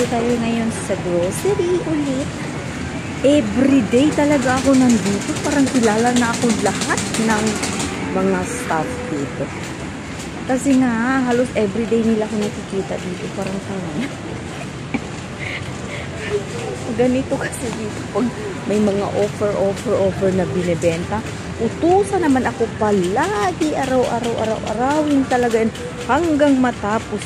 tayo ngayon sa grocery ulit. Everyday talaga ako nandito. Parang kilala na ako lahat ng mga staff dito. Kasi nga, halos everyday nila ako nakikita dito. Parang tangan. Ganito kasi dito. Pag may mga offer na binibenta, utusan naman ako palagi araw-arawin talaga yun, hanggang matapos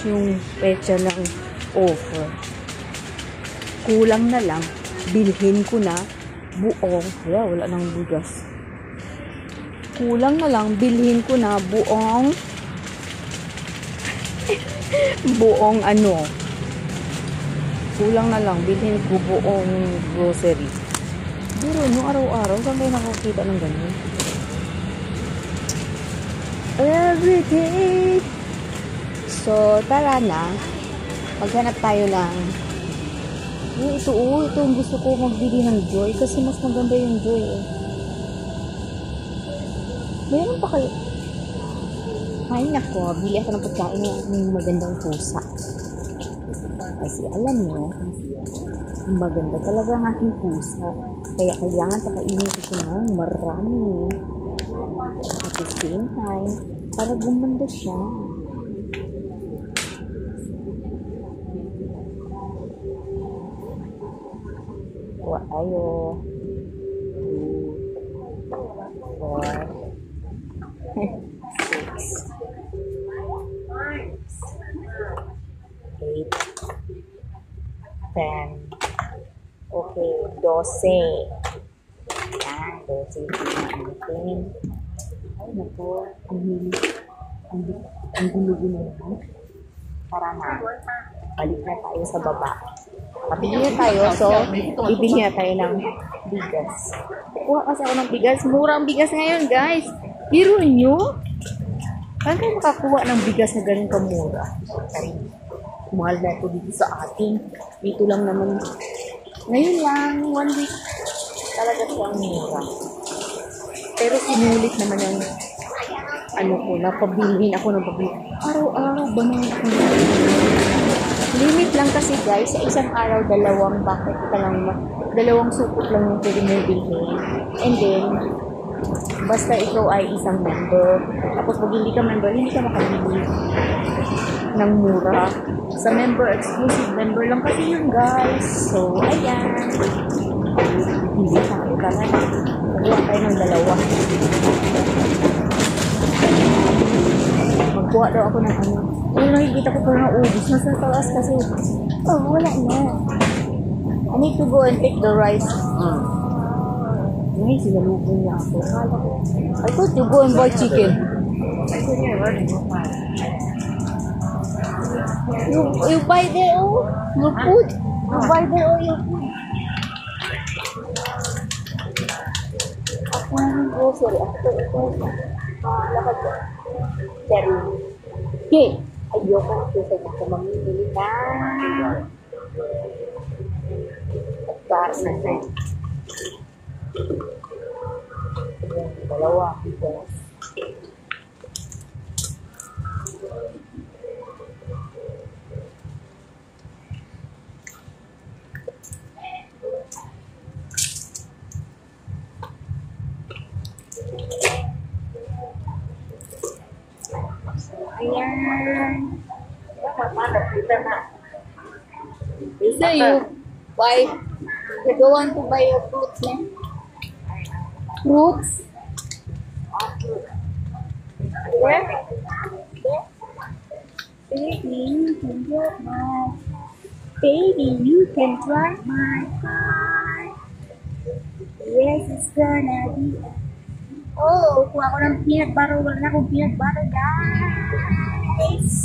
yung petsa ng offer. Kulang na lang, bilhin ko na buong, wala nang bigas. Kulang na lang, bilhin ko na buong ano. Kulang na lang, bilhin ko buong grocery. Pero nung araw-araw, saan kayo nakakita ng ganyan? Everyday. So, tara na. Maghanap tayo ng ito ang gusto ko magbili ng Joy kasi mas maganda yung Joy eh. Meron pa kayo? Ay nako, bili ako ng pagkain ng magandang pusa. Kasi alam nyo, maganda talaga ang aking pusa. Kaya kailangan pakainin ko siya ng marami. At the same time, para gumanda siya. Kuha tayo. 2, 4, 6, 8, 10. Okay, 12. Yan, 12 natin. Ay, naku. Ang gulo-gulo na yan. Tara na. Balik na tayo sa baba. Pabili na tayo, so bibili na tayo ng bigas. Kuha kasi ako ng bigas. Mura ang bigas ngayon, guys. Biro nyo? Saan kayo makakuha ng bigas na ganun kamura? Ay, mahal na ito dito sa atin. Dito lang naman. Ngayon lang, 1 week. Talaga siyang mura. Pero sinulit naman yung pabilihin ako ng pabilihin. Araw-araw ba naman ako limit lang kasi guys, sa isang araw, dalawang supot lang yung pwede mo bilhin. And then, basta ikaw ay isang member. Tapos pag hindi ka member, hindi ka makabili ng mura. Sa member, exclusive member lang kasi yun guys. So, ayan. Hindi sabi ka na. Magkuha tayo ng dalawa. Magkuha daw ako ng ano. Kung nakikita ko pa ng ubus, nasa taas kasi, wala na. I need to go and take the rice. Ngayon, sinalubong niya ako. I thought you go and buy chicken. You buy there, your food. You buy there, your food. Ako naman grocery. After ito, lakad ko. Cherry. Okay. Ayoko kasi ako mamimili na. At kain na. Dalawa. Ayan. You say you don't want to buy your fruits, ne? Fruits? Where? Baby, you can get my baby, you can drive my car. Yes, it's gonna be. Oh, kuha ko ng peanut butter. Wala na akong peanut butter, guys.